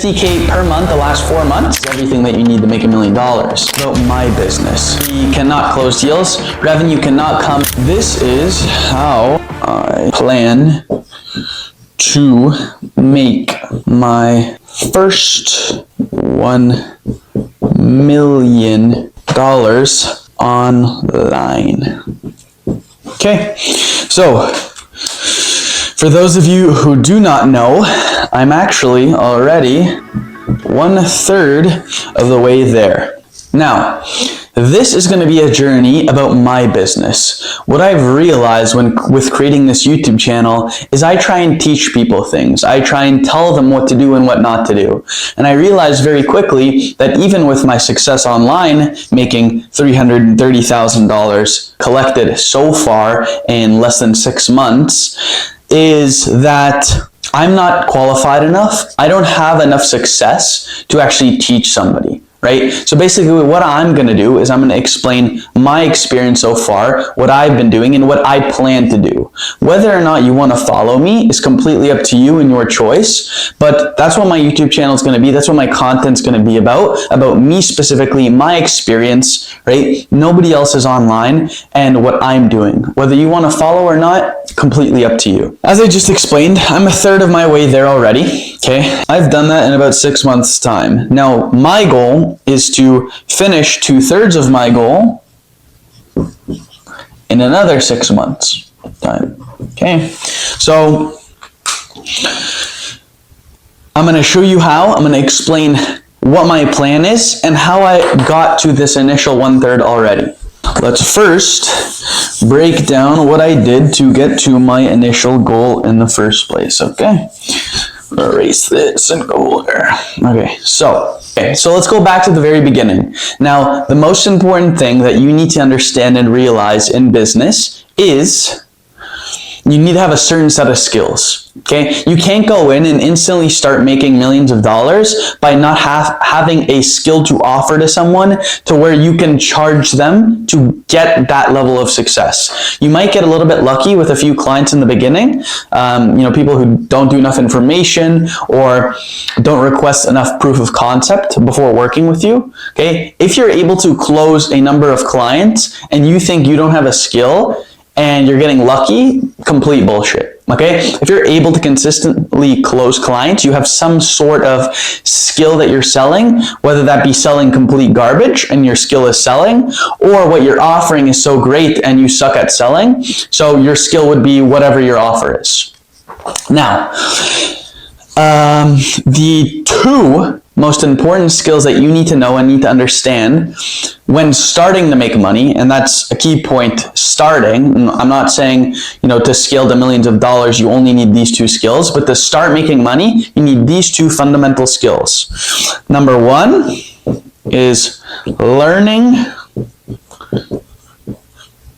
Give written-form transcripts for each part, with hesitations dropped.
50K per month the last 4 months. Everything that you need to make $1 million. About my business. We cannot close deals. Revenue cannot come. This is how I plan to make my first $1 million online. Okay, so for those of you who do not know, I'm actually already 1/3 of the way there. Now, this is going to be a journey about my business. What I've realized with creating this YouTube channel is I try and teach people things. I try and tell them what to do and what not to do. And I realized very quickly that even with my success online, making $330,000 collected so far in less than 6 months, is that I'm not qualified enough. I don't have enough success to actually teach somebody. Right? So basically what I'm going to do is I'm going to explain my experience so far, what I've been doing, and what I plan to do. Whether or not you want to follow me is completely up to you and your choice, but that's what my YouTube channel is going to be. That's what my content's going to be about me specifically, my experience, right? Nobody else is online, and what I'm doing. Whether you want to follow or not, completely up to you. As I just explained, I'm 1/3 of my way there already, okay? I've done that in about 6 months' time. Now, my goal is to finish 2/3 of my goal in another 6 months time. Okay, so I'm going to show you how. I'm going to explain what my plan is and how I got to this initial 1/3 already. Let's first break down what I did to get to my initial goal in the first place. Okay, erase this and go there. Okay, so let's go back to the very beginning. Now, the most important thing that you need to understand and realize in business is you need to have a certain set of skills. Okay, you can't go in and instantly start making millions of dollars by not having a skill to offer to someone to where you can charge them to get that level of success. You might get a little bit lucky with a few clients in the beginning, people who don't do enough information or don't request enough proof of concept before working with you. Okay, if you're able to close a number of clients and you think you don't have a skill and you're getting lucky, complete bullshit. Okay, if you're able to consistently close clients, you have some sort of skill that you're selling, whether that be selling complete garbage and your skill is selling, or what you're offering is so great and you suck at selling, so your skill would be whatever your offer is. Now, the two most important skills that you need to know and need to understand when starting to make money, and that's a key point, starting. I'm not saying, to scale to millions of dollars, you only need these two skills, but to start making money, you need these two fundamental skills. Number one is learning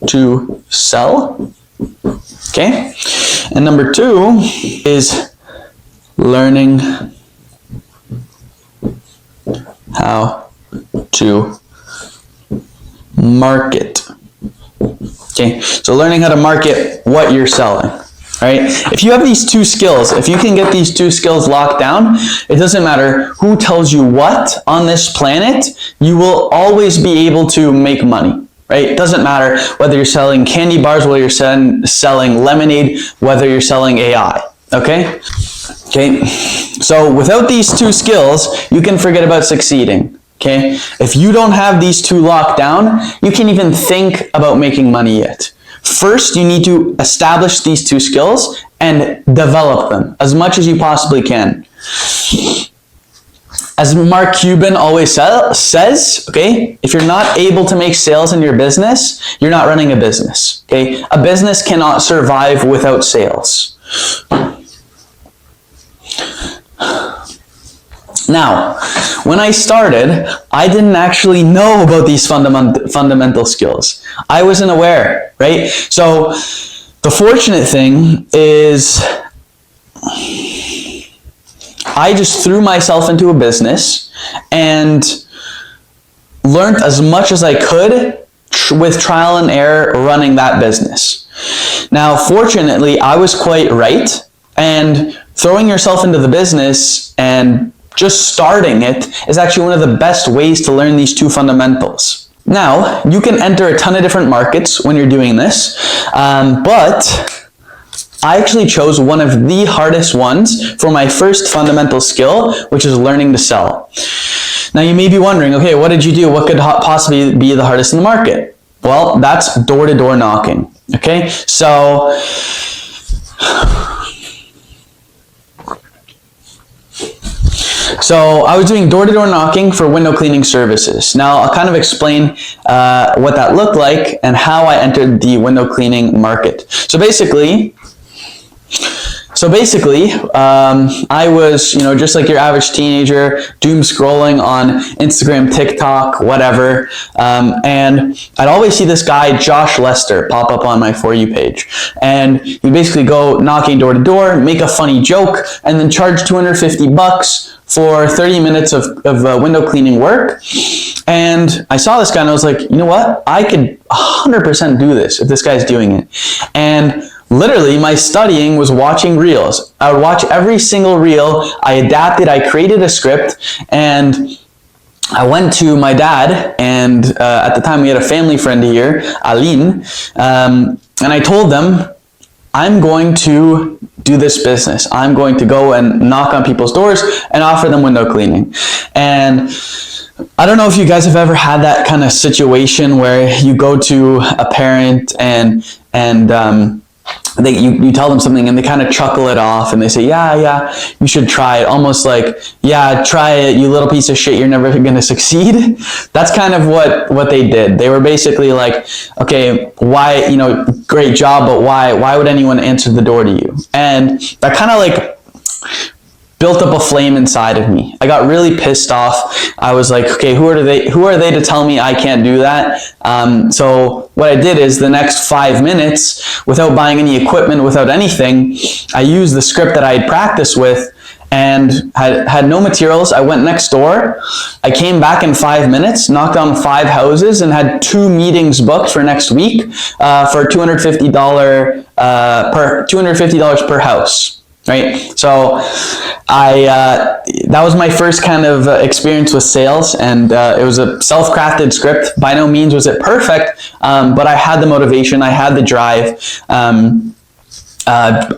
to sell, okay? And number two is learning how to market. Okay, so learning how to market what you're selling, right? If you have these two skills, if you can get these two skills locked down, it doesn't matter who tells you what on this planet, you will always be able to make money, right? It doesn't matter whether you're selling candy bars, whether you're selling lemonade, whether you're selling AI, okay? Okay, so without these two skills, you can forget about succeeding, okay? If you don't have these two locked down, you can't even think about making money yet. First, you need to establish these two skills and develop them as much as you possibly can. As Mark Cuban always says, okay, if you're not able to make sales in your business, you're not running a business, okay? A business cannot survive without sales. Now, when I started, I didn't actually know about these fundamental skills. I wasn't aware, right? So the fortunate thing is I just threw myself into a business and learned as much as I could with trial and error running that business. Now, fortunately, I was quite right, and throwing yourself into the business and just starting it is actually one of the best ways to learn these two fundamentals. Now, you can enter a ton of different markets when you're doing this, but I actually chose one of the hardest ones for my first fundamental skill, which is learning to sell. Now, you may be wondering, okay, what did you do? What could possibly be the hardest in the market? Well, that's door-to-door knocking, okay? So I was doing door-to-door knocking for window cleaning services. Now, I'll kind of explain what that looked like and how I entered the window cleaning market. So basically, I was, just like your average teenager, doom scrolling on Instagram, TikTok, whatever, and I'd always see this guy, Josh Lester, pop up on my For You page. And you basically go knocking door to door, make a funny joke, and then charge $250 for 30 minutes of window cleaning work. And I saw this guy and I was like, you know what? I could 100% do this if this guy's doing it. And literally, my studying was watching reels. I would watch every single reel. I adapted, I created a script, and I went to my dad, and at the time we had a family friend here, Aline, and I told them, I'm going to do this business. I'm going to go and knock on people's doors and offer them window cleaning. And I don't know if you guys have ever had that kind of situation where you go to a parent and you tell them something and they kind of chuckle it off and they say, yeah, you should try it. Almost like, yeah, try it, you little piece of shit, you're never going to succeed. That's kind of what they did. They were basically like, okay, why, great job, but why would anyone answer the door to you? And that kind of like built up a flame inside of me. I got really pissed off. I was like, okay, who are they to tell me I can't do that? So what I did is the next 5 minutes, without buying any equipment, without anything, I used the script that I had practiced with and had no materials. I went next door. I came back in 5 minutes, knocked on 5 houses, and had 2 meetings booked for next week for $250 per house. Right, so that was my first kind of experience with sales, and it was a self-crafted script. By no means was it perfect, but I had the motivation, I had the drive.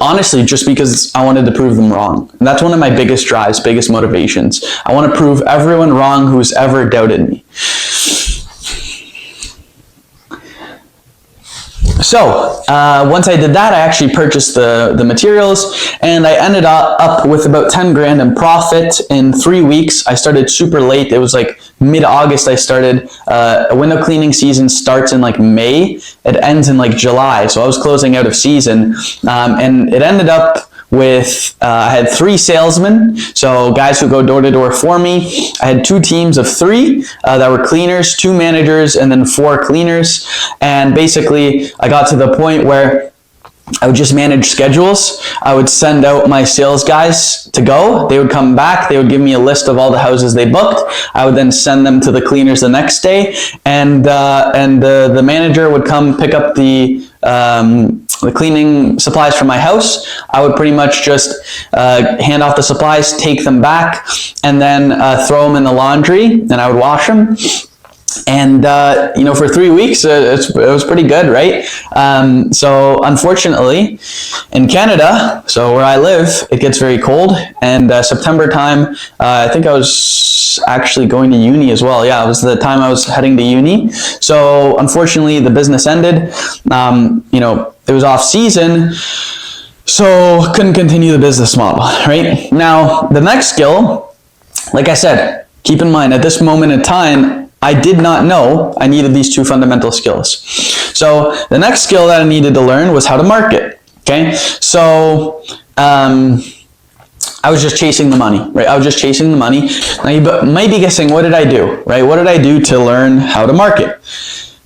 Honestly, just because I wanted to prove them wrong. And that's one of my biggest drives, biggest motivations. I want to prove everyone wrong who's ever doubted me. So once I did that, I actually purchased the materials, and I ended up with about 10 grand in profit in 3 weeks. I started super late. It was like mid-August I started. A window cleaning season starts in like May. It ends in like July. So I was closing out of season, and it ended up with, I had 3 salesmen, so guys who go door to door for me. I had 2 teams of 3 that were cleaners, 2 managers, and then 4 cleaners. And basically, I got to the point where I would just manage schedules. I would send out my sales guys to go. They would come back. They would give me a list of all the houses they booked. I would then send them to the cleaners the next day, and the manager would come pick up the cleaning supplies from my house. I would pretty much just hand off the supplies, take them back, and then throw them in the laundry, and I would wash them. And for 3 weeks, it was pretty good, right? So unfortunately, in Canada, so where I live, it gets very cold. And September time, I think I was actually going to uni as well. Yeah, it was the time I was heading to uni. So unfortunately, the business ended. It was off season, so couldn't continue the business model, right? Now, the next skill, like I said, keep in mind, at this moment in time, I did not know I needed these 2 fundamental skills. So the next skill that I needed to learn was how to market, okay? So I was just chasing the money, right? I was just chasing the money. Now you might be guessing, what did I do, right? What did I do to learn how to market?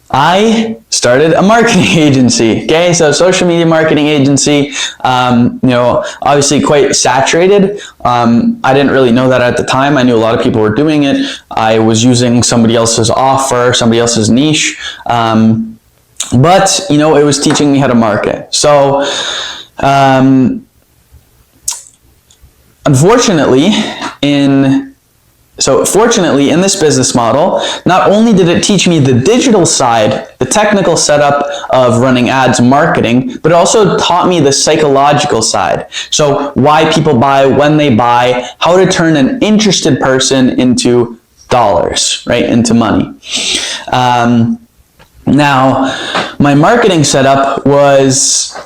I started a marketing agency, okay? So social media marketing agency, obviously quite saturated. I didn't really know that at the time. I knew a lot of people were doing it. I was using somebody else's offer, somebody else's niche. But it was teaching me how to market. So, Fortunately, in this business model, not only did it teach me the digital side, the technical setup of running ads and marketing, but it also taught me the psychological side. So why people buy, when they buy, how to turn an interested person into dollars, right? Into money. Now, my marketing setup was,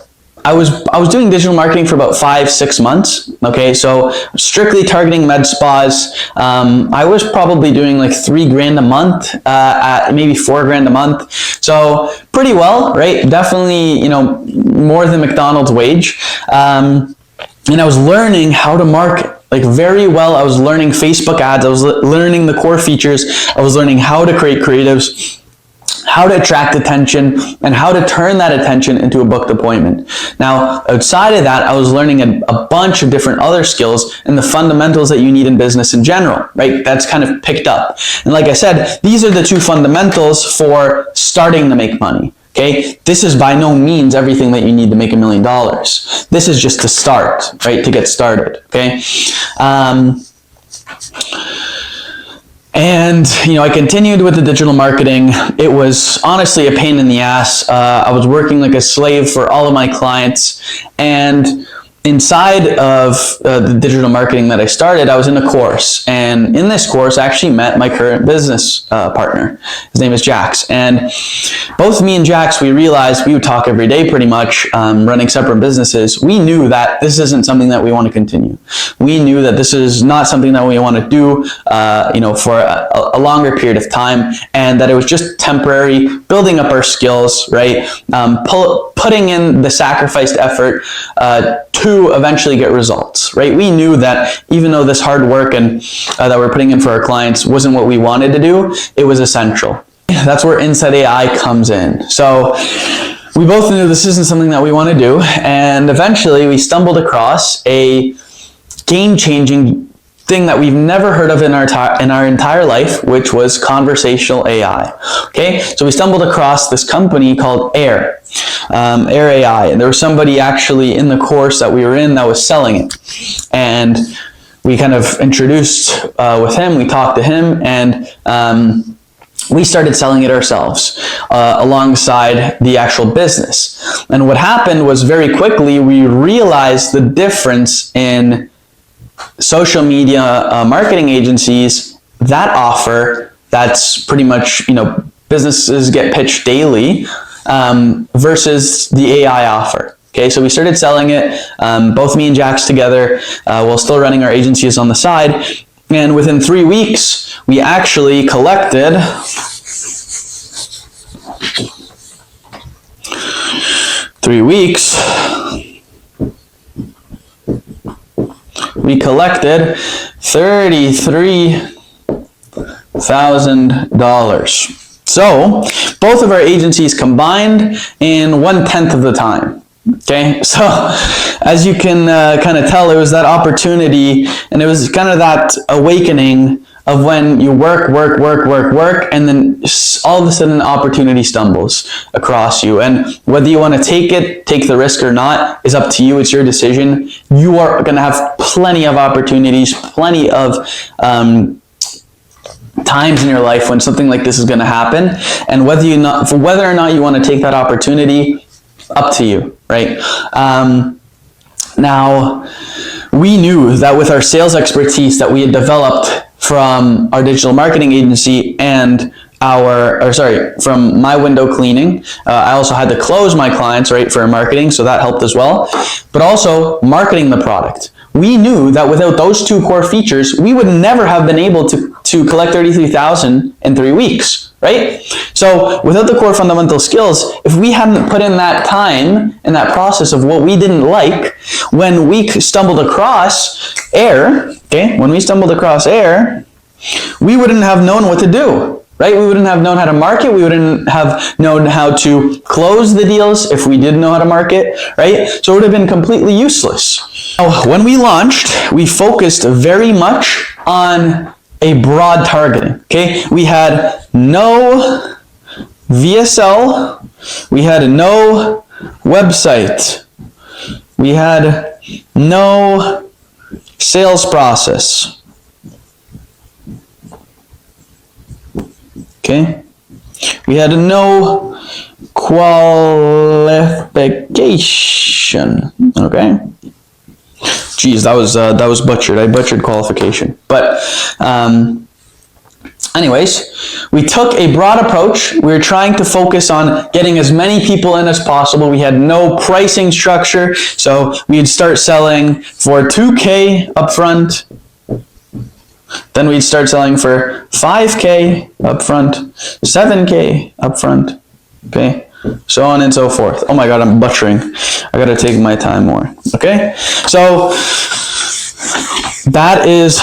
I was doing digital marketing for about 5-6 months. Okay, so strictly targeting med spas. I was probably doing like $3,000 a month, at maybe $4,000 a month. So pretty well, right? Definitely, more than McDonald's wage. And I was learning how to market. Like very well. I was learning Facebook ads. I was learning the core features. I was learning how to create creatives, how to attract attention, and how to turn that attention into a booked appointment. Now, outside of that, I was learning a bunch of different other skills and the fundamentals that you need in business in general, right? That's kind of picked up. And like I said, these are the two fundamentals for starting to make money. Okay, this is by no means everything that you need to make $1 million. This is just to start, right? To get started. Okay. And, I continued with the digital marketing. It was honestly a pain in the ass. I was working like a slave for all of my clients. And inside of the digital marketing that I started, I was in a course. And in this course, I actually met my current business partner. His name is Jax. And both me and Jax, we realized we would talk every day pretty much, running separate businesses. We knew that this isn't something that we want to continue. We knew that this is not something that we want to do, for a longer period of time, and that it was just temporary, building up our skills, right? Putting in the sacrificed effort to eventually get results, right? We knew that even though this hard work and that we're putting in for our clients wasn't what we wanted to do, it was essential. That's where Inside AI comes in. So we both knew this isn't something that we want to do, and eventually we stumbled across a game-changing thing that we've never heard of in our entire life, which was conversational AI. Okay, so we stumbled across this company called Air AI, and there was somebody actually in the course that we were in that was selling it, and we kind of introduced with him. We talked to him, and we started selling it ourselves alongside the actual business. And what happened was very quickly we realized the difference in social media marketing agencies that offer, that's pretty much, businesses get pitched daily, versus the AI offer. Okay, so we started selling it, both me and Jax together, while still running our agencies on the side. And within 3 weeks, we actually collected $33,000. So both of our agencies combined in 1/10 of the time. Okay, so as you can kind of tell, it was that opportunity, and it was kind of that awakening of when you work, and then all of a sudden an opportunity stumbles across you. And whether you want to take the risk or not, is up to you. It's your decision. You are going to have plenty of opportunities, plenty of times in your life when something like this is going to happen. And whether or not you want to take that opportunity, up to you, right? Now, we knew that with our sales expertise that we had developed from our digital marketing agency and from my window cleaning. I also had to close my clients, right, for marketing, so that helped as well. But also marketing the product. We knew that without those two core features, we would never have been able to collect $33,000 in 3 weeks, right? So without the core fundamental skills, if we hadn't put in that time and that process of what we didn't like, when we stumbled across Air, we wouldn't have known what to do, right? We wouldn't have known how to market. We wouldn't have known how to close the deals if we didn't know how to market, right? So it would have been completely useless. Now, when we launched, we focused very much on a broad targeting, okay? We had no VSL, we had no website, we had no sales process. Okay? We had no qualification. Okay? Geez, that was butchered. I butchered qualification. But anyways, we took a broad approach. We were trying to focus on getting as many people in as possible. We had no pricing structure, so we'd start selling for $2K upfront. Then we'd start selling for $5K upfront, $7K upfront, okay? So on and so forth. Oh my God, I'm butchering. I gotta take my time more, okay? So that is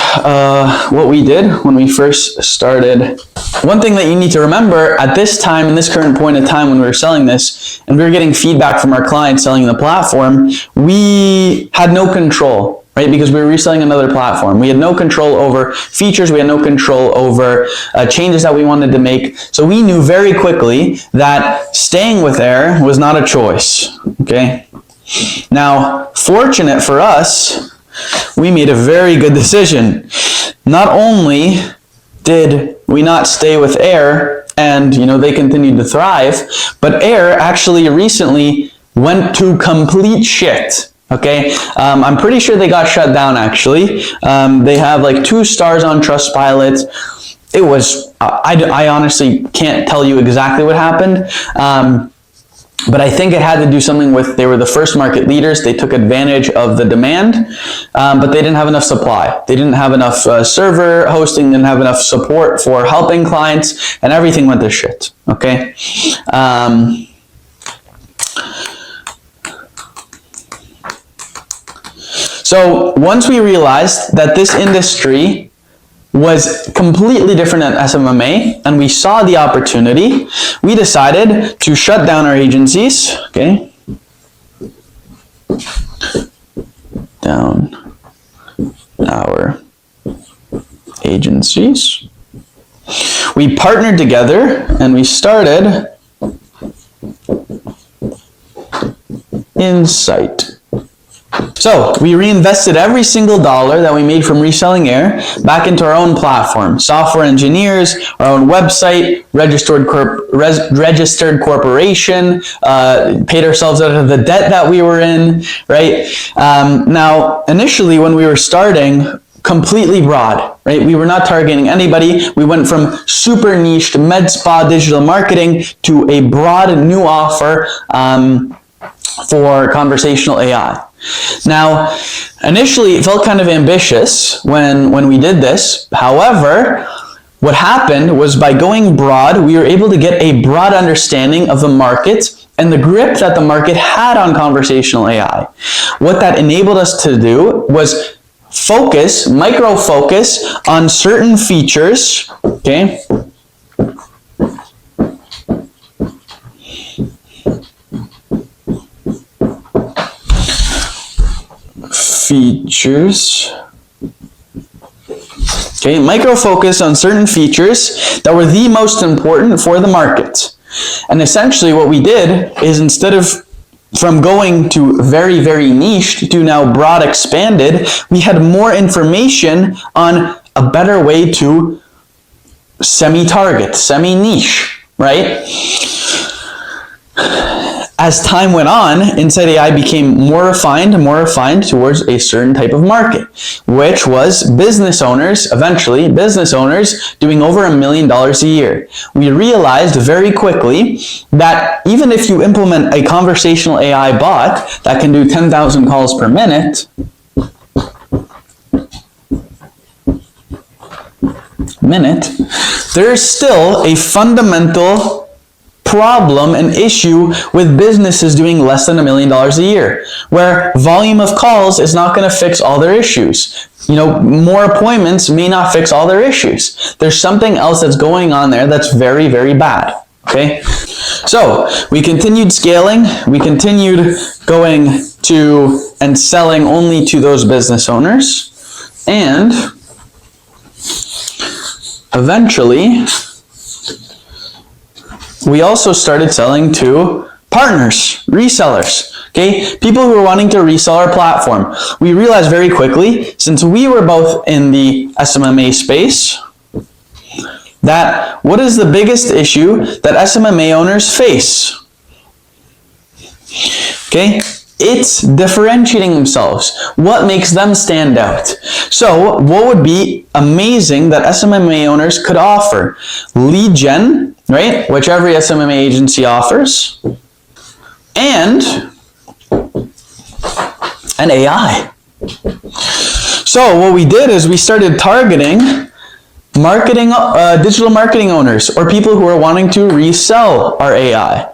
what we did when we first started. One thing that you need to remember at this time, in this current point in time when we were selling this, and we were getting feedback from our clients selling the platform, we had no control, right? Because we were reselling another platform. We had no control over features. We had no control over changes that we wanted to make. So we knew very quickly that staying with Air was not a choice, okay? Now, fortunate for us, we made a very good decision. Not only did we not stay with Air and they continued to thrive, but Air actually recently went to complete shit. Okay, I'm pretty sure they got shut down actually. They have like 2 stars on Trustpilot. It was, I honestly can't tell you exactly what happened. But I think it had to do something with, they were the first market leaders. They took advantage of the demand, but they didn't have enough supply. They didn't have enough server hosting, didn't have enough support for helping clients, and everything went to shit, okay? So once we realized that this industry was completely different than SMMA, and we saw the opportunity, we decided to shut down our agencies, okay? Down our agencies. We partnered together and we started Insight. So we reinvested every single dollar that we made from reselling Air back into our own platform, software engineers, our own website, registered corporation, paid ourselves out of the debt that we were in, right? Now, initially when we were starting, completely broad, right? We were not targeting anybody. We went from super niched med spa digital marketing to a broad new offer for conversational AI. Now, initially it felt kind of ambitious when we did this. However, what happened was by going broad, we were able to get a broad understanding of the market and the grip that the market had on conversational AI. What that enabled us to do was micro focus on certain features, okay? Okay, micro focus on certain features that were the most important for the market. And essentially what we did is, instead of from going to very, very niche to now broad expanded, we had more information on a better way to semi-target, semi-niche, right? As time went on, Insight AI became more refined towards a certain type of market, which was business owners, eventually business owners doing over $1 million a year. We realized very quickly that even if you implement a conversational AI bot that can do 10,000 calls per minute, there's still a fundamental problem, an issue with businesses doing less than $1 million a year, where volume of calls is not going to fix all their issues. More appointments may not fix all their issues. There's something else that's going on there that's very, very bad. Okay? So we continued scaling. We continued going to and selling only to those business owners. And eventually, we also started selling to partners, resellers. Okay, people who are wanting to resell our platform. We realized very quickly, since we were both in the SMMA space, that what is the biggest issue that SMMA owners face? Okay, it's differentiating themselves. What makes them stand out? So what would be amazing that SMMA owners could offer? Lead gen, right, which every SMMA agency offers, and an AI. So what we did is we started targeting digital marketing owners, or people who are wanting to resell our AI.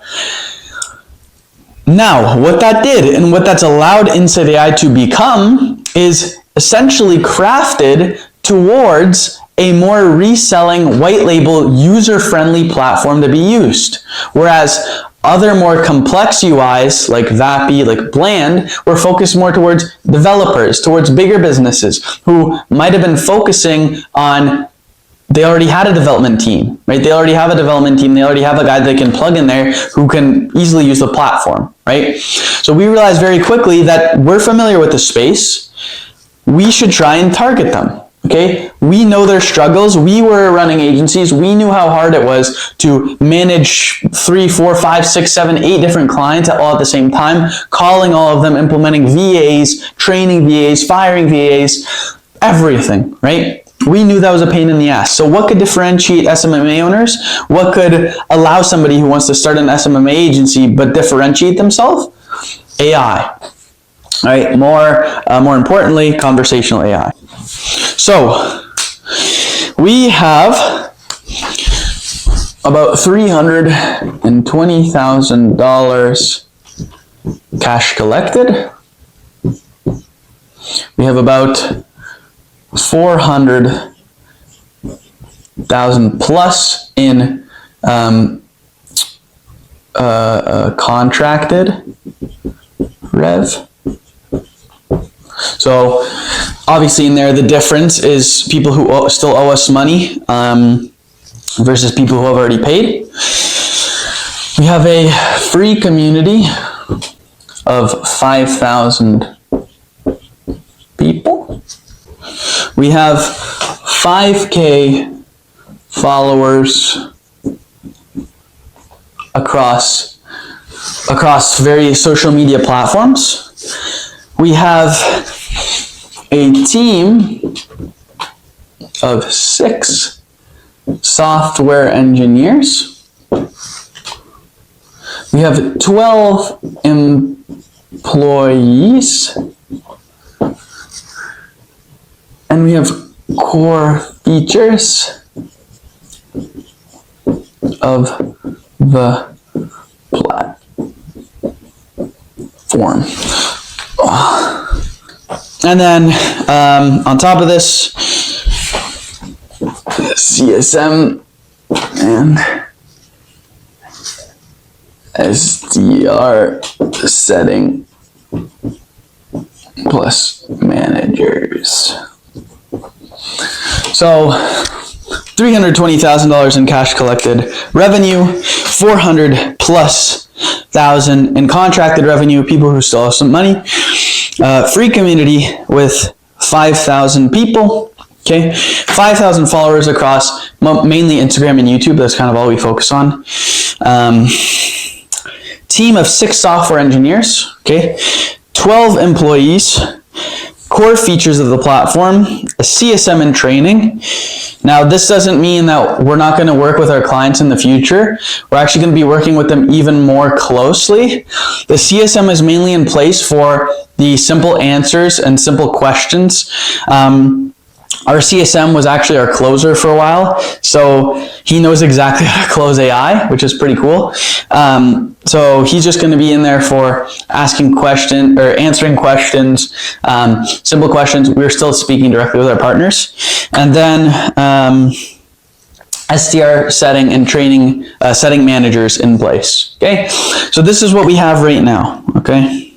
Now, what that did and what that's allowed Insight AI to become is essentially crafted towards a more reselling, white label, user-friendly platform to be used. Whereas other more complex UIs like Vappy, like Bland, were focused more towards developers, towards bigger businesses who might have been focusing on, they already had a development team, right? They already have a development team. They already have a guy they can plug in there who can easily use the platform, right? So we realized very quickly that we're familiar with the space. We should try and target them, okay? We know their struggles. We were running agencies. We knew how hard it was to manage 3, 4, 5, 6, 7, 8 different clients all at the same time, calling all of them, implementing VAs, training VAs, firing VAs, everything, right? We knew that was a pain in the ass. So what could differentiate SMMA owners? What could allow somebody who wants to start an SMMA agency but differentiate themselves? AI. All right, more importantly, conversational AI. So we have about $320,000 cash collected. We have about 400,000 plus in contracted rev. So obviously in there the difference is people who still owe us money versus people who have already paid. We have a free community of 5,000 people. We have 5K followers across various social media platforms. We have a team of 6 software engineers. We have 12 employees. And we have core features of the platform. And then on top of this, CSM and SDR setting plus managers. So $320,000 in cash collected revenue, 400 plus thousand in contracted revenue, people who still have some money, free community with 5,000 people, okay, 5,000 followers across mainly Instagram and YouTube. That's kind of all we focus on. Team of 6 software engineers, okay, 12 employees, core features of the platform, a CSM and training. Now, this doesn't mean that we're not going to work with our clients in the future. We're actually going to be working with them even more closely. The CSM is mainly in place for the simple answers and simple questions. Our CSM was actually our closer for a while, so he knows exactly how to close AI, which is pretty cool. So he's just going to be in there for asking questions or answering questions, simple questions. We're still speaking directly with our partners. And then SDR setting and training, setting managers in place. Okay, so this is what we have right now. Okay,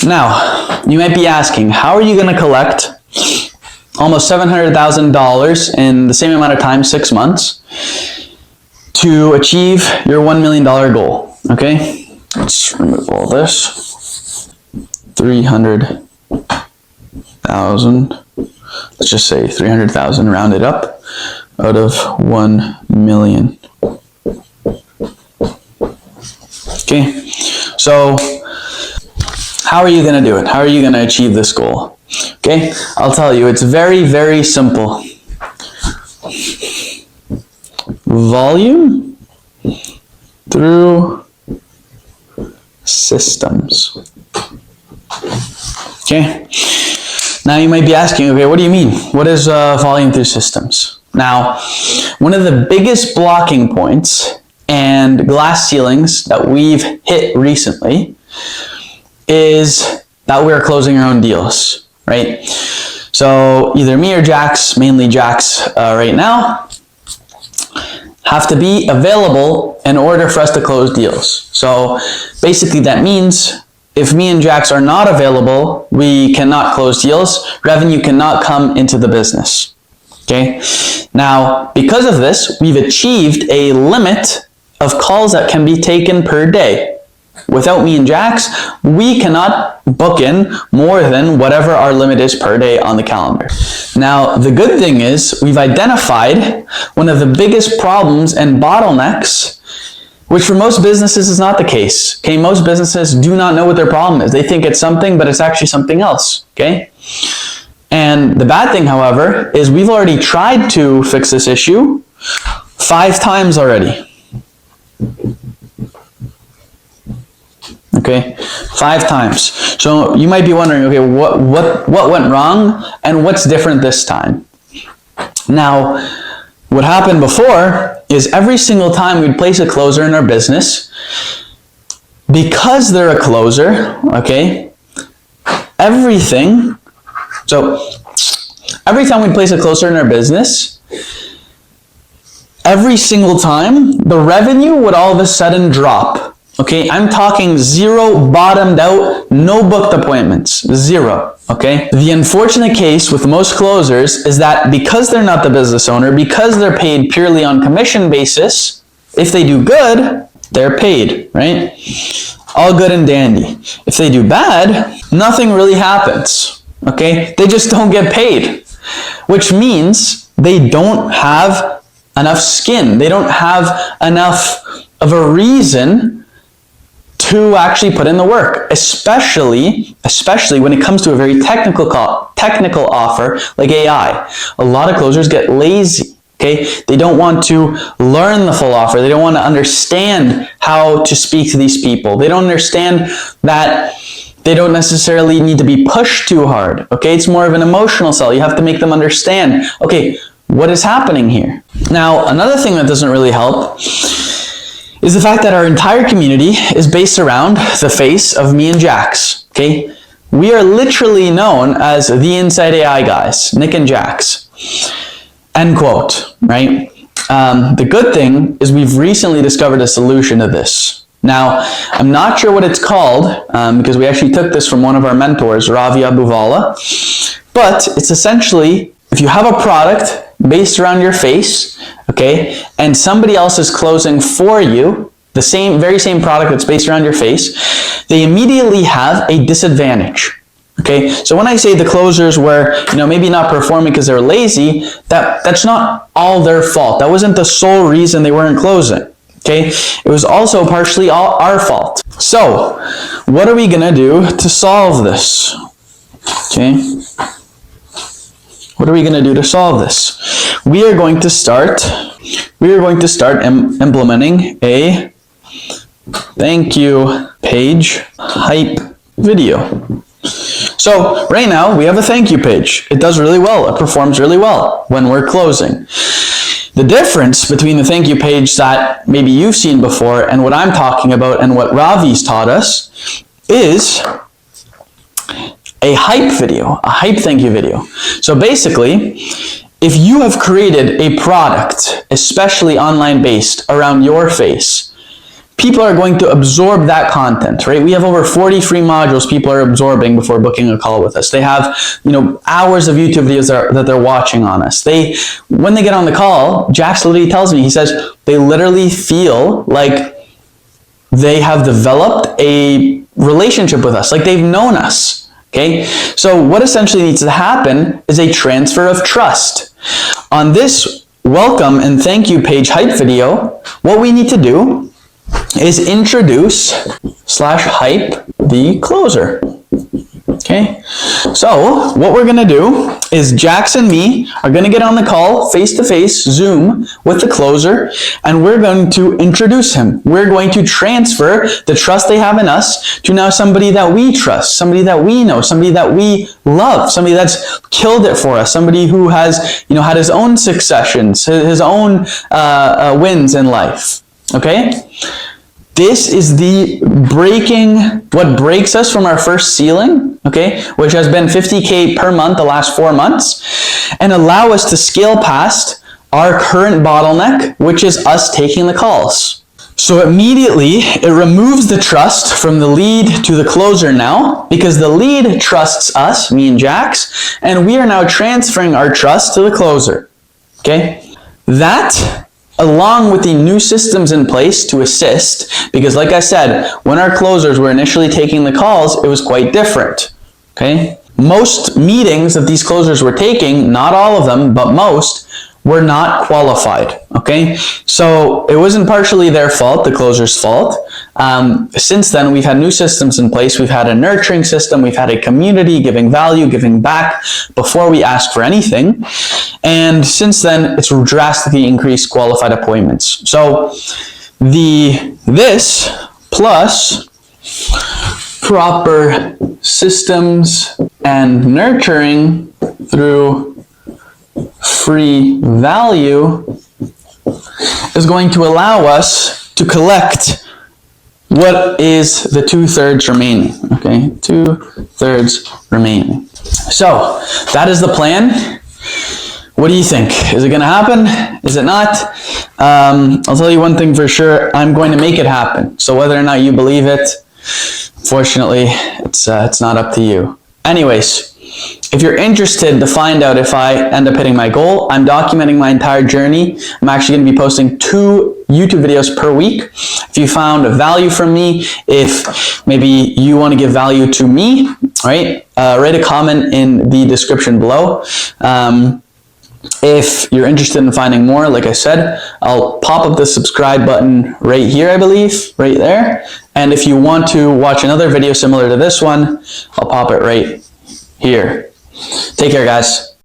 now you might be asking, how are you going to collect almost $700,000 in the same amount of time, 6 months, to achieve your $1 million goal? Okay, let's remove all this. 300,000, let's just say 300,000 rounded up, out of 1 million. Okay, so how are you going to do it? How are you going to achieve this goal? Okay, I'll tell you, it's very, very simple. Volume through systems. Okay, now you might be asking, okay, what do you mean? What is volume through systems? Now, one of the biggest blocking points and glass ceilings that we've hit recently is that we're closing our own deals, right? So either me or Jax, mainly Jax right now, have to be available in order for us to close deals. So basically that means if me and Jax are not available, we cannot close deals, revenue cannot come into the business. Okay? Now, because of this, we've achieved a limit of calls that can be taken per day. Without me and Jax, we cannot book in more than whatever our limit is per day on the calendar. Now, the good thing is we've identified one of the biggest problems and bottlenecks, which for most businesses is not the case. Okay, most businesses do not know what their problem is. They think it's something, but it's actually something else. Okay? And the bad thing, however, is we've already tried to fix this issue 5 times already. Okay, 5 times. So you might be wondering, okay, what went wrong and what's different this time? Now, what happened before is every single time we'd place a closer in our business, because they're a closer, okay, every time we'd place a closer in our business, every single time the revenue would all of a sudden drop. Okay, I'm talking 0 bottomed out, no booked appointments, 0. Okay, the unfortunate case with most closers is that because they're not the business owner, because they're paid purely on commission basis, if they do good, they're paid, right? All good and dandy. If they do bad, nothing really happens. Okay, they just don't get paid, which means they don't have enough skin. They don't have enough of a reason to actually put in the work, especially when it comes to a very technical offer like AI. A lot of closers get lazy. Okay, they don't want to learn the full offer. They don't want to understand how to speak to these people. They don't understand that they don't necessarily need to be pushed too hard. Okay, it's more of an emotional sell. You have to make them understand, okay, what is happening here? Now, another thing that doesn't really help is the fact that our entire community is based around the face of me and Jax. Okay, we are literally known as the Inside AI guys, Nick and Jax. End quote, right? The good thing is we've recently discovered a solution to this. Now, I'm not sure what it's called because we actually took this from one of our mentors, Ravi Abuvala, but it's essentially if you have a product based around your face, okay, and somebody else is closing for you, the very same product that's based around your face, they immediately have a disadvantage. Okay, so when I say the closers were, maybe not performing because they're lazy, that's not all their fault. That wasn't the sole reason they weren't closing. Okay, it was also partially our fault. So, what are we gonna do to solve this? Okay, what are we gonna do to solve this? We are going to start implementing a thank you page hype video. So right now we have a thank you page. It does really well. It performs really well when we're closing. The difference between the thank you page that maybe you've seen before and what I'm talking about and what Ravi's taught us is a hype video, a hype thank you video. So basically, if you have created a product, especially online based, around your face, people are going to absorb that content, right? We have over 40 free modules people are absorbing before booking a call with us. They have, hours of YouTube videos that they're watching on us. When they get on the call, Jax literally tells me, he says, they literally feel like they have developed a relationship with us, like they've known us. Okay, so what essentially needs to happen is a transfer of trust. On this welcome and thank you page hype video, what we need to do is introduce / hype the closer. Okay, so what we're gonna do is Jax and me are gonna get on the call face-to-face Zoom with the closer, and we're going to introduce him. We're going to transfer the trust they have in us to now somebody that we trust, somebody that we know, somebody that we love, somebody that's killed it for us, somebody who has, had his own successions, his own wins in life. Okay. This is what breaks us from our first ceiling, okay, which has been 50K per month the last 4 months, and allow us to scale past our current bottleneck, which is us taking the calls. So immediately, it removes the trust from the lead to the closer now, because the lead trusts us, me and Jax, and we are now transferring our trust to the closer, okay? That, along with the new systems in place to assist, because like I said, when our closers were initially taking the calls, it was quite different, okay? Most meetings that these closers were taking, not all of them, but most, were not qualified, okay? So it wasn't partially their fault, the closer's fault. Since then, we've had new systems in place. We've had a nurturing system. We've had a community giving value, giving back before we ask for anything. And since then, it's drastically increased qualified appointments. So this plus proper systems and nurturing through free value is going to allow us to collect what is the 2/3 remaining, okay? 2/3 remaining. So that is the plan. What do you think? Is it going to happen? Is it not? I'll tell you one thing for sure. I'm going to make it happen. So whether or not you believe it, fortunately, it's not up to you. Anyways, if you're interested to find out if I end up hitting my goal, I'm documenting my entire journey. I'm actually going to be posting 2 YouTube videos per week. If you found value from me, if maybe you want to give value to me, right? Write a comment in the description below. If you're interested in finding more, like I said, I'll pop up the subscribe button right here, I believe, right there. And if you want to watch another video similar to this one, I'll pop it right here. Take care, guys.